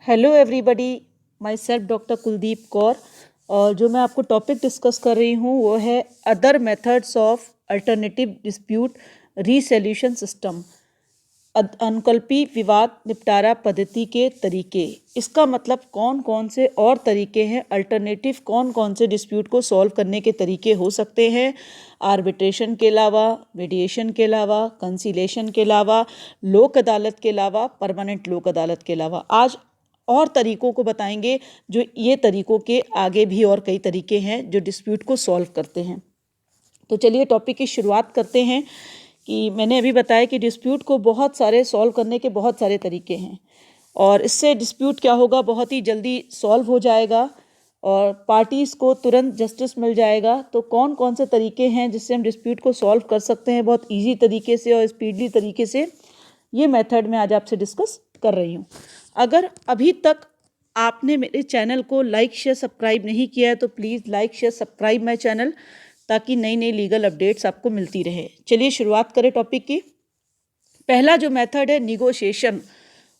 Hello everybody, my self doctor Kuldeep Kaur. और जो मैं आपको टॉपिक डिस्कस कर रही हूँ वो है other methods of alternative dispute resolution system, अनुकल्पी विवाद निपटारा पद्धति के तरीके। इसका मतलब कौन कौन से और तरीके हैं, अल्टरनेटिव कौन कौन से डिस्प्यूट को सॉल्व करने के तरीके हो सकते हैं, आर्बिट्रेशन के अलावा, मीडिएशन के अलावा, कंसीलेशन के अलावा, लोक अदालत के अलावा, परमानेंट लोक अदालत के अलावा। आज और तरीकों को बताएंगे, जो ये तरीकों के आगे भी और कई तरीके हैं जो डिस्प्यूट को सॉल्व करते हैं। तो चलिए टॉपिक की शुरुआत करते हैं। कि मैंने अभी बताया कि डिस्प्यूट को बहुत सारे सॉल्व करने के बहुत सारे तरीके हैं और इससे डिस्प्यूट क्या होगा, बहुत ही जल्दी सॉल्व हो जाएगा और पार्टीज़ को तुरंत जस्टिस मिल जाएगा। तो कौन कौन से तरीके हैं जिससे हम डिस्प्यूट को सॉल्व कर सकते हैं बहुत ईजी तरीके से और स्पीडली तरीके से, ये मेथड मैं आज आपसे डिस्कस कर रही हूँ। अगर अभी तक आपने मेरे चैनल को लाइक शेयर सब्सक्राइब नहीं किया है तो please like share subscribe my channel, ताकि नई नई लीगल अपडेट्स आपको मिलती रहे। चलिए शुरुआत करें टॉपिक की। पहला जो मेथड है निगोशिएशन,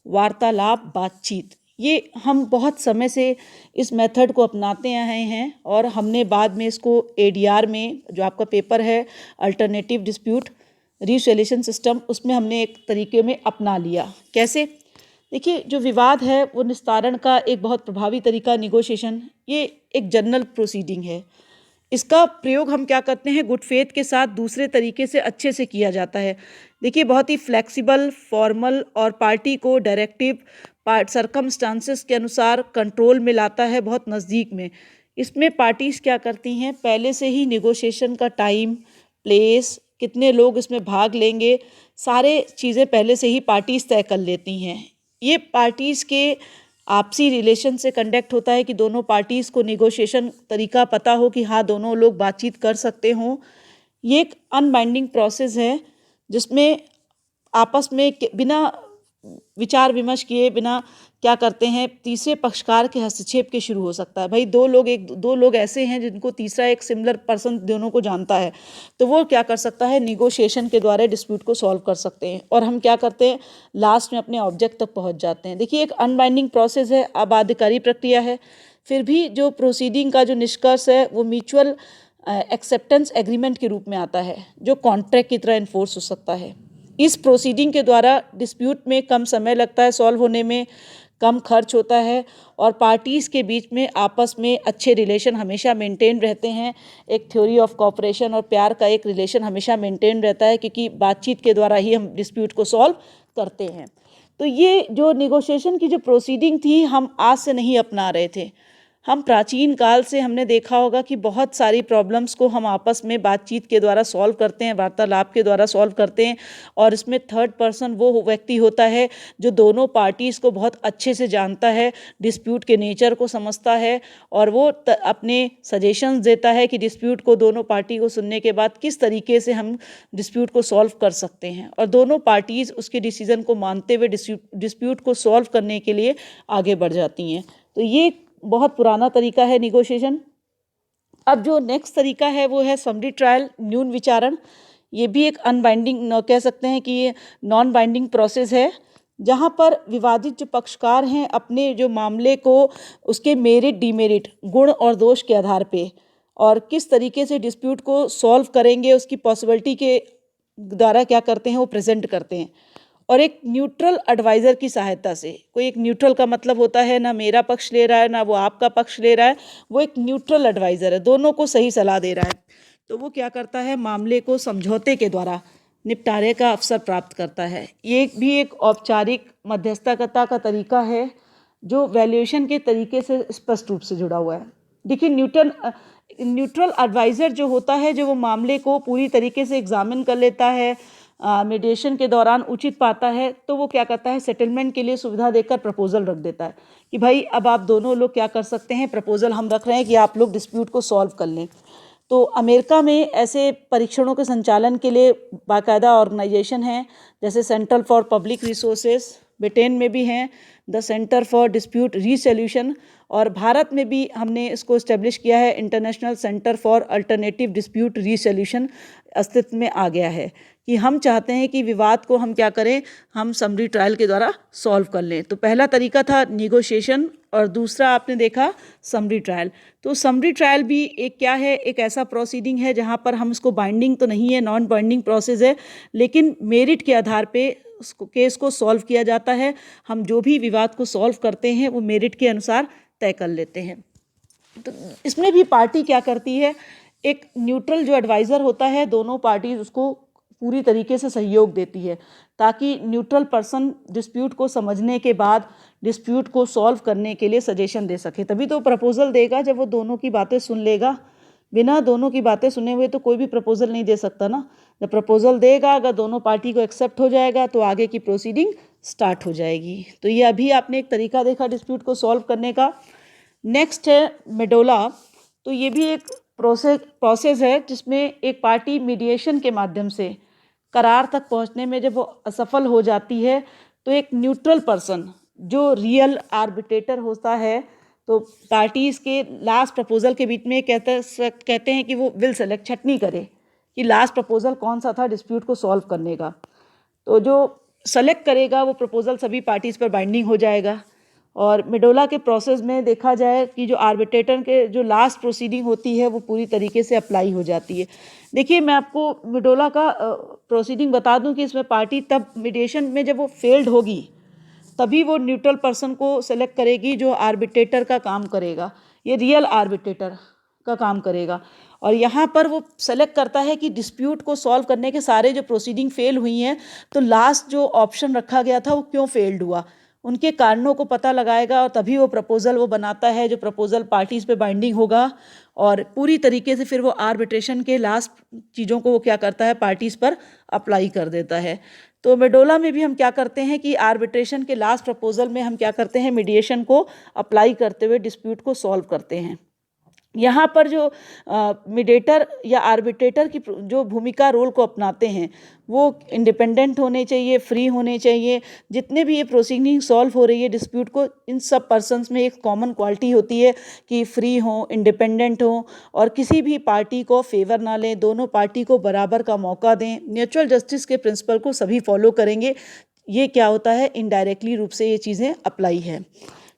वार्तालाप, बातचीत। ये हम बहुत समय से इस मेथड को अपनाते आए हैं और हमने बाद में इसको एडीआर में, जो आपका पेपर है अल्टरनेटिव डिस्प्यूट रिसोल्यूशन सिस्टम, उसमें हमने एक तरीके में अपना लिया। कैसे? देखिए, जो विवाद है वो निस्तारण का एक बहुत प्रभावी तरीका निगोशिएशन, ये एक जनरल प्रोसीडिंग है। इसका प्रयोग हम क्या करते हैं, गुड फेथ के साथ दूसरे तरीके से अच्छे से किया जाता है। देखिए, बहुत ही फ्लेक्सिबल, फॉर्मल और पार्टी को डायरेक्टिव सरकमस्टांसेस के अनुसार कंट्रोल में लाता है, बहुत नज़दीक में। इसमें पार्टीज़ क्या करती हैं, पहले से ही निगोशिएशन का टाइम, प्लेस, कितने लोग इसमें भाग लेंगे, सारे चीज़ें पहले से ही पार्टीज़ तय कर लेती हैं। ये पार्टीज़ के आपसी रिलेशन से कंडक्ट होता है कि दोनों पार्टीज़ को निगोशिएशन तरीका पता हो कि हाँ दोनों लोग बातचीत कर सकते हों। ये एक अनबाइंडिंग प्रोसेस है जिसमें आपस में बिना विचार विमर्श किए, बिना क्या करते हैं, तीसरे पक्षकार के हस्तक्षेप के शुरू हो सकता है। भाई दो लोग ऐसे हैं जिनको तीसरा एक सिमिलर पर्सन दोनों को जानता है, तो वो क्या कर सकता है, निगोशिएशन के द्वारा डिस्प्यूट को सॉल्व कर सकते हैं। और हम क्या करते हैं, लास्ट में अपने ऑब्जेक्ट तक पहुंच जाते हैं। देखिए, एक अनबाइंडिंग प्रोसेस है, अबाध्यकारी प्रक्रिया है, फिर भी जो प्रोसीडिंग का जो निष्कर्ष है वो म्यूचुअल एक्सेप्टेंस एग्रीमेंट के रूप में आता है, जो कॉन्ट्रैक्ट की तरह इन्फोर्स हो सकता है। इस प्रोसीडिंग के द्वारा डिस्प्यूट में कम समय लगता है सॉल्व होने में, कम खर्च होता है और पार्टीज़ के बीच में आपस में अच्छे रिलेशन हमेशा मेंटेन रहते हैं। एक थ्योरी ऑफ कोऑपरेशन और प्यार का एक रिलेशन हमेशा मेंटेन रहता है, क्योंकि बातचीत के द्वारा ही हम डिस्प्यूट को सॉल्व करते हैं। तो ये जो निगोशिएशन की जो प्रोसीडिंग थी, हम आज से नहीं अपना रहे थे। हम प्राचीन काल से हमने देखा होगा कि बहुत सारी प्रॉब्लम्स को हम आपस में बातचीत के द्वारा सॉल्व करते हैं, वार्तालाप के द्वारा सॉल्व करते हैं। और इसमें थर्ड पर्सन वो व्यक्ति होता है जो दोनों पार्टीज़ को बहुत अच्छे से जानता है, डिस्प्यूट के नेचर को समझता है और वो अपने सजेशंस देता है कि डिस्प्यूट को दोनों पार्टी को सुनने के बाद किस तरीके से हम डिस्प्यूट को सॉल्व कर सकते हैं। और दोनों पार्टीज़ उसके डिसीजन को मानते हुए डिस्प्यूट को सॉल्व करने के लिए आगे बढ़ जाती हैं। तो ये बहुत पुराना तरीका है निगोशिएशन। अब जो नेक्स्ट तरीका है वो है समरी ट्रायल, न्यून विचारण। ये भी एक अनबाइंडिंग कह सकते हैं कि ये नॉन बाइंडिंग प्रोसेस है, जहाँ पर विवादित जो पक्षकार हैं अपने जो मामले को उसके मेरिट डीमेरिट, गुण और दोष के आधार पे और किस तरीके से डिस्प्यूट को सॉल्व करेंगे उसकी पॉसिबिलिटी के द्वारा क्या करते हैं, वो प्रेजेंट करते हैं। और एक न्यूट्रल एडवाइज़र की सहायता से, कोई एक न्यूट्रल का मतलब होता है ना मेरा पक्ष ले रहा है ना वो आपका पक्ष ले रहा है, वो एक न्यूट्रल एडवाइज़र है, दोनों को सही सलाह दे रहा है। तो वो क्या करता है, मामले को समझौते के द्वारा निपटारे का अवसर प्राप्त करता है। ये भी एक औपचारिक मध्यस्थता का तरीका है जो वैल्यूएशन के तरीके से स्पष्ट रूप से जुड़ा हुआ है। देखिए, न्यूट्रल एडवाइज़र जो होता है, जो वो मामले को पूरी तरीके से एग्जामिन कर लेता है, मीडिएशन के दौरान उचित पाता है, तो वो क्या करता है, सेटलमेंट के लिए सुविधा देकर प्रपोजल रख देता है कि भाई अब आप दोनों लोग क्या कर सकते हैं, प्रपोजल हम रख रहे हैं कि आप लोग डिस्प्यूट को सॉल्व कर लें। तो अमेरिका में ऐसे परीक्षणों के संचालन के लिए बाकायदा ऑर्गेनाइजेशन है, जैसे central for public resources, Britain में भी हैं the centre for dispute resolution, और भारत में भी हमने इसको इस्टेब्लिश किया है, international centre for alternative dispute resolution अस्तित्व में आ गया है। कि हम चाहते हैं कि विवाद को हम क्या करें, हम समरी ट्रायल के द्वारा सॉल्व कर लें। तो पहला तरीका था निगोशिएशन और दूसरा आपने देखा समरी ट्रायल। तो समरी ट्रायल भी एक क्या है, एक ऐसा प्रोसीडिंग है जहाँ पर हम इसको बाइंडिंग तो नहीं है, नॉन बाइंडिंग प्रोसेस है, लेकिन मेरिट के आधार पे उसको केस को सॉल्व किया जाता है। हम जो भी विवाद को सॉल्व करते हैं वो मेरिट के अनुसार तय कर लेते हैं। तो इसमें भी पार्टी क्या करती है, एक न्यूट्रल जो एडवाइज़र होता है, दोनों पार्टी उसको पूरी तरीके से सहयोग देती है ताकि न्यूट्रल पर्सन डिस्प्यूट को समझने के बाद डिस्प्यूट को सॉल्व करने के लिए सजेशन दे सके। तभी तो प्रपोजल देगा जब वो दोनों की बातें सुन लेगा। बिना दोनों की बातें सुने हुए तो कोई भी प्रपोजल नहीं दे सकता ना। जब प्रपोजल देगा, अगर दोनों पार्टी को एक्सेप्ट हो जाएगा तो आगे की प्रोसीडिंग स्टार्ट हो जाएगी। तो ये अभी आपने एक तरीका देखा डिस्प्यूट को सॉल्व करने का। नेक्स्ट है मेडोला। तो ये भी एक प्रोसेस है जिसमें एक पार्टी मीडिएशन के माध्यम से करार तक पहुंचने में जब वो असफल हो जाती है तो एक न्यूट्रल पर्सन जो रियल आर्बिट्रेटर होता है, तो पार्टीज़ के लास्ट प्रपोजल के बीच में कहते हैं कि वो विल सेलेक्ट, छटनी करे कि लास्ट प्रपोजल कौन सा था डिस्प्यूट को सॉल्व करने का। तो जो सेलेक्ट करेगा वो प्रपोजल सभी पार्टीज़ पर बाइंडिंग हो जाएगा। और मेडोला के प्रोसेस में देखा जाए कि जो आर्बिट्रेटर के जो लास्ट प्रोसीडिंग होती है वो पूरी तरीके से अप्लाई हो जाती है। देखिए, मैं आपको मेडोला का प्रोसीडिंग बता दूं कि इसमें पार्टी तब मीडिएशन में जब वो फेल्ड होगी तभी वो न्यूट्रल पर्सन को सेलेक्ट करेगी जो आर्बिट्रेटर का काम करेगा, ये रियल आर्बिट्रेटर का काम करेगा। और यहाँ पर वो सेलेक्ट करता है कि डिस्प्यूट को सॉल्व करने के सारे जो प्रोसीडिंग फेल हुई हैं, तो लास्ट जो ऑप्शन रखा गया था वो क्यों फेल्ड हुआ, उनके कारणों को पता लगाएगा और तभी वो प्रपोजल वो बनाता है जो प्रपोजल पार्टीज़ पे बाइंडिंग होगा। और पूरी तरीके से फिर वो आर्बिट्रेशन के लास्ट चीज़ों को वो क्या करता है, पार्टीज़ पर अप्लाई कर देता है। तो मेडोला में भी हम क्या करते हैं कि आर्बिट्रेशन के लास्ट प्रपोजल में हम क्या करते हैं, मीडिएशन को अप्लाई करते हुए डिस्प्यूट को सॉल्व करते हैं। यहाँ पर जो मीडिएटर या आर्बिट्रेटर की जो भूमिका रोल को अपनाते हैं वो इंडिपेंडेंट होने चाहिए, फ्री होने चाहिए। जितने भी ये प्रोसीडिंग सॉल्व हो रही है डिस्प्यूट को, इन सब पर्सन्स में एक कॉमन क्वालिटी होती है कि फ्री हों, इंडिपेंडेंट हों और किसी भी पार्टी को फेवर ना लें, दोनों पार्टी को बराबर का मौका दें। नेचुरल जस्टिस के प्रिंसिपल को सभी फॉलो करेंगे। ये क्या होता है, इनडायरेक्टली रूप से ये चीज़ें अप्लाई है।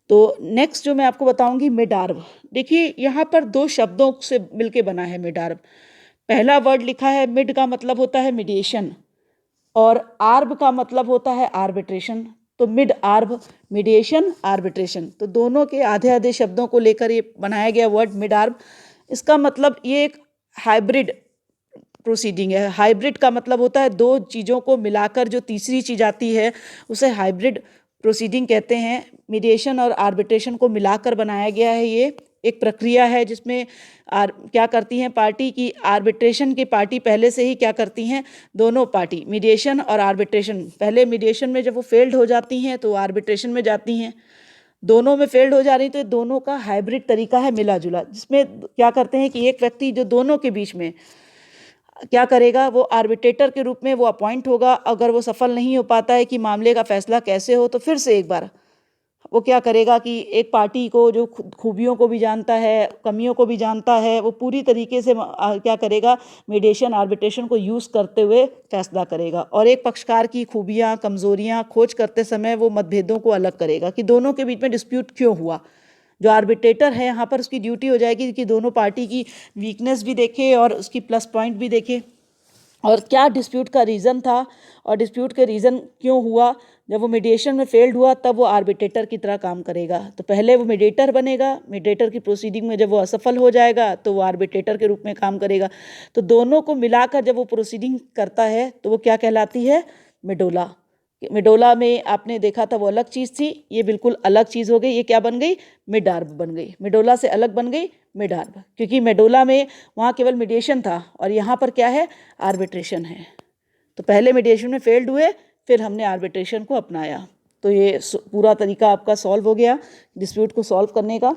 तो नेक्स्ट जो मैं आपको बताऊंगी, मिड आर्ब। देखिए, यहाँ पर दो शब्दों से मिलके बना है मिड आर्ब। पहला वर्ड लिखा है मिड का मतलब होता है मीडिएशन और आर्ब का मतलब होता है आर्बिट्रेशन। तो मिड आर्ब, मीडिएशन, आर्बिट्रेशन, तो दोनों के आधे आधे शब्दों को लेकर ये बनाया गया वर्ड मिड आर्ब। इसका मतलब ये एक हाइब्रिड प्रोसीडिंग है। हाइब्रिड का मतलब होता है दो चीज़ों को मिलाकर जो तीसरी चीज़ आती है उसे हाइब्रिड प्रोसीडिंग कहते हैं। मीडिएशन और आर्बिट्रेशन को मिलाकर बनाया गया है। ये एक प्रक्रिया है जिसमें क्या करती हैं पार्टी की, आर्बिट्रेशन की पार्टी पहले से ही क्या करती हैं, दोनों पार्टी मीडिएशन और आर्बिट्रेशन, पहले मीडिएशन में जब वो फेल्ड हो जाती हैं तो आर्बिट्रेशन में जाती हैं, दोनों में फेल्ड हो जा रही, तो दोनों का हाइब्रिड तरीका है मिला जुला, जिसमें क्या करते हैं कि एक व्यक्ति जो दोनों के बीच में क्या करेगा, वो आर्बिट्रेटर के रूप में वो अपॉइंट होगा। अगर वो सफल नहीं हो पाता है कि मामले का फैसला कैसे हो, तो फिर से एक बार वो क्या करेगा कि एक पार्टी को जो खूबियों को भी जानता है, कमियों को भी जानता है, वो पूरी तरीके से क्या करेगा, मीडिएशन आर्बिट्रेशन को यूज़ करते हुए फैसला करेगा। और एक पक्षकार की खूबियाँ कमज़ोरियाँ खोज करते समय वो मतभेदों को अलग करेगा कि दोनों के बीच में डिस्प्यूट क्यों हुआ। जो आर्बिट्रेटर है यहाँ पर उसकी ड्यूटी हो जाएगी कि दोनों पार्टी की वीकनेस भी देखे और उसकी प्लस पॉइंट भी देखे और क्या डिस्प्यूट का रीज़न था और डिस्प्यूट के रीज़न क्यों हुआ। जब वो मीडिएशन में फेल्ड हुआ तब वो आर्बिट्रेटर की तरह काम करेगा। तो पहले वो मीडिएटर बनेगा, मीडिएटर की प्रोसीडिंग में जब वो असफल हो जाएगा तो वो आर्बिट्रेटर के रूप में काम करेगा। तो दोनों को मिलाकर जब वो प्रोसीडिंग करता है तो वो क्या कहलाती है, मेडोला। मेडोला में आपने देखा था वो अलग चीज़ थी, ये बिल्कुल अलग चीज़ हो गई। ये क्या बन गई, मिड आर्ब बन गई। मेडोला से अलग बन गई मिड आर्ब, क्योंकि मेडोला में वहाँ केवल मीडिएशन था और यहाँ पर क्या है, आर्बिट्रेशन है। तो पहले मीडिएशन में फेल्ड हुए, फिर हमने आर्बिट्रेशन को अपनाया। तो ये पूरा तरीका आपका सॉल्व हो गया डिस्प्यूट को सॉल्व करने का।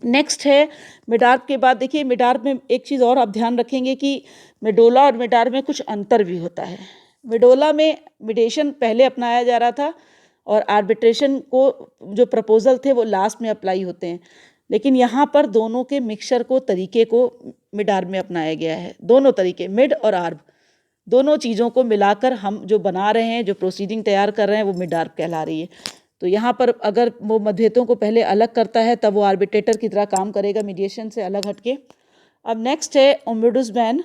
नेक्स्ट है मिड आर्ब के बाद। देखिए, मिड आर्ब में एक चीज़ और आप ध्यान रखेंगे कि मेडोला और मिड आर्ब में कुछ अंतर भी होता है। मेडोला में मीडिएशन पहले अपनाया जा रहा था और आर्बिट्रेशन को जो प्रपोजल थे वो लास्ट में अप्लाई होते हैं, लेकिन यहाँ पर दोनों के मिक्सचर को, तरीके को मिड आर्ब में अपनाया गया है। दोनों तरीके, मिड और आर्ब, दोनों चीज़ों को मिलाकर हम जो बना रहे हैं, जो प्रोसीडिंग तैयार कर रहे हैं, वो मिड आर्ब कहला रही है। तो यहाँ पर अगर वो मतभेदों को पहले अलग करता है तब वो आर्बिट्रेटर की तरह काम करेगा, मीडिएशन से अलग हटके। अब नेक्स्ट है ओम्बुड्समैन।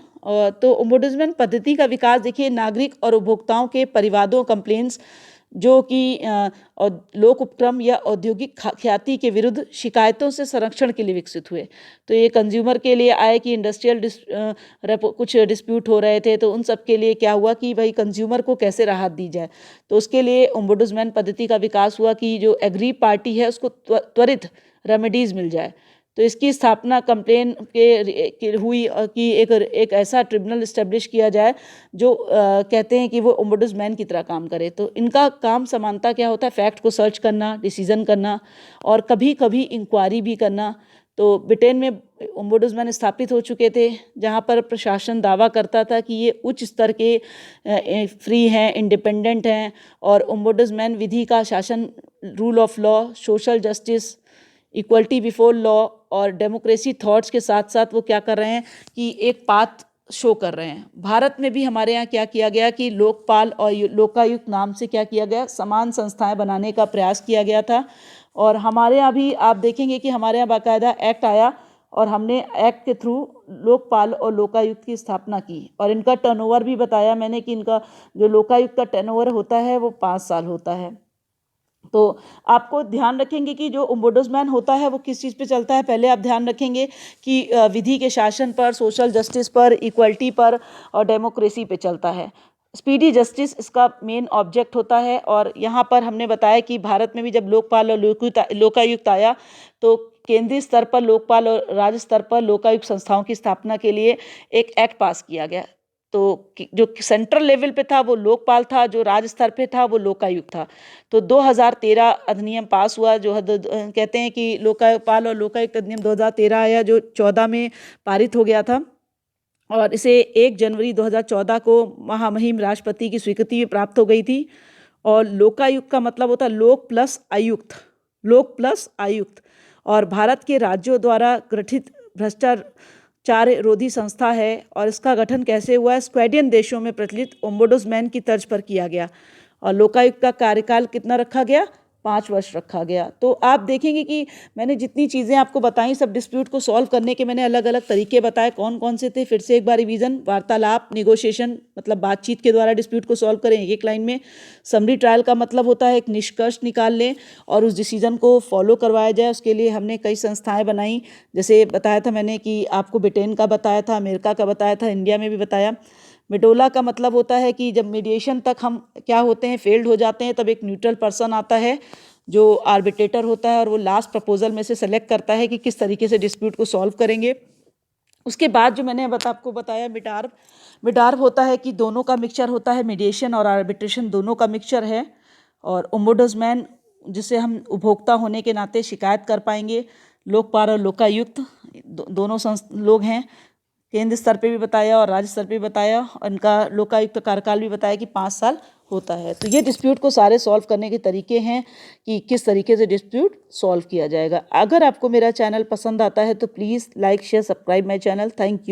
तो ओम्बुड्समैन पद्धति का विकास देखिए नागरिक और उपभोक्ताओं के परिवादों, कंप्लेंट्स जो कि लोक उपक्रम या औद्योगिक ख्याति के विरुद्ध शिकायतों से संरक्षण के लिए विकसित हुए। तो ये कंज्यूमर के लिए आए कि इंडस्ट्रियल कुछ डिस्प्यूट हो रहे थे, तो उन सब के लिए क्या हुआ कि भाई कंज्यूमर को कैसे राहत दी जाए। तो उसके लिए ओम्बुड्समैन पद्धति का विकास हुआ कि जो एग्री पार्टी है उसको त्वरित रेमेडीज़ मिल जाए। तो इसकी स्थापना कंप्लेन के हुई कि एक ऐसा ट्रिब्यूनल इस्टेब्लिश किया जाए जो कहते हैं कि वो ओम्बुड्समैन की तरह काम करे। तो इनका काम समानता क्या होता है, फैक्ट को सर्च करना, डिसीजन करना और कभी कभी इंक्वायरी भी करना। तो ब्रिटेन में ओम्बुड्समैन स्थापित हो चुके थे जहाँ पर प्रशासन दावा करता था कि ये उच्च स्तर के फ्री हैं, इंडिपेंडेंट हैं और ओम्बुड्समैन विधि का शासन, rule of law, social justice, equality before law और डेमोक्रेसी थॉट्स के साथ साथ वो क्या कर रहे हैं कि एक पाथ शो कर रहे हैं। भारत में भी हमारे यहाँ क्या किया गया कि लोकपाल और लोकायुक्त नाम से क्या किया गया, समान संस्थाएं बनाने का प्रयास किया गया था। और हमारे यहाँ भी आप देखेंगे कि हमारे यहाँ बाकायदा एक्ट आया और हमने एक्ट के थ्रू लोकपाल और लोकायुक्त की स्थापना की। और इनका टर्नओवर भी बताया मैंने कि इनका जो लोकायुक्त का टर्नओवर होता है वो 5 साल होता है। तो आपको ध्यान रखेंगे कि जो ओम्बुड्समैन होता है वो किस चीज़ पे चलता है। पहले आप ध्यान रखेंगे कि विधि के शासन पर, सोशल जस्टिस पर, इक्वलिटी पर और डेमोक्रेसी पे चलता है। स्पीडी जस्टिस इसका मेन ऑब्जेक्ट होता है। और यहाँ पर हमने बताया कि भारत में भी जब लोकपाल और लोकायुक्त आया तो केंद्रीय स्तर पर लोकपाल और राज्य स्तर पर लोकायुक्त संस्थाओं की स्थापना के लिए एक एक्ट पास किया गया। तो जो सेंट्रल लेवल पे था वो लोकपाल था, जो राज्य स्तर पे था वो लोकायुक्त था। तो 2013 अधिनियम पास हुआ जो कहते हैं कि लोकपाल और लोकायुक्त अधिनियम 2013 आया जो 14 में पारित हो गया था और इसे 1 जनवरी 2014 को महामहिम राष्ट्रपति की स्वीकृति प्राप्त हो गई थी। और लोकायुक्त का मतलब होता है लोक प्लस आयुक्त, लोक प्लस आयुक्त। और भारत के राज्यों द्वारा गठित भ्रष्टाचार रोधी संस्था है। और इसका गठन कैसे हुआ है, स्वीडन देशों में प्रचलित ओम्बुड्समैन की तर्ज पर किया गया। और लोकायुक्त का कार्यकाल कितना रखा गया, 5 वर्ष रखा गया। तो आप देखेंगे कि मैंने जितनी चीज़ें आपको बताई सब डिस्प्यूट को सॉल्व करने के मैंने अलग अलग तरीके बताए। कौन कौन से थे, फिर से एक बार रिवीजन। वार्तालाप, निगोशिएशन मतलब बातचीत के द्वारा डिस्प्यूट को सॉल्व करें एक लाइन में। समरी ट्रायल का मतलब होता है एक निष्कर्ष निकाल लें और उस डिसीजन को फॉलो करवाया जाए। उसके लिए हमने कई संस्थाएं बनाई, जैसे बताया था मैंने कि आपको ब्रिटेन का बताया था, अमेरिका का बताया था, इंडिया में भी बताया। मिडोला का मतलब होता है कि जब मीडिएशन तक हम क्या होते हैं, फेल्ड हो जाते हैं, तब एक न्यूट्रल पर्सन आता है जो आर्बिट्रेटर होता है और वो लास्ट प्रपोजल में से सेलेक्ट करता है कि किस तरीके से डिस्प्यूट को सॉल्व करेंगे। उसके बाद जो मैंने आपको बताया मिडार्ब, मिडार्ब होता है कि दोनों का मिक्सचर होता है, मीडिएशन और आर्बिट्रेशन दोनों का मिक्सचर है। और ओम्बुड्समैन जिसे हम उपभोक्ता होने के नाते शिकायत कर पाएंगे। लोकपाल और लोकायुक्त दोनों लोग हैं। केंद्र स्तर पे भी बताया और राज्य स्तर पे भी बताया। उनका लोकायुक्त कार्यकाल भी बताया कि 5 साल होता है। तो ये डिस्प्यूट को सारे सॉल्व करने के तरीके हैं कि किस तरीके से डिस्प्यूट सॉल्व किया जाएगा। अगर आपको मेरा चैनल पसंद आता है तो please like, share, subscribe my channel. Thank you.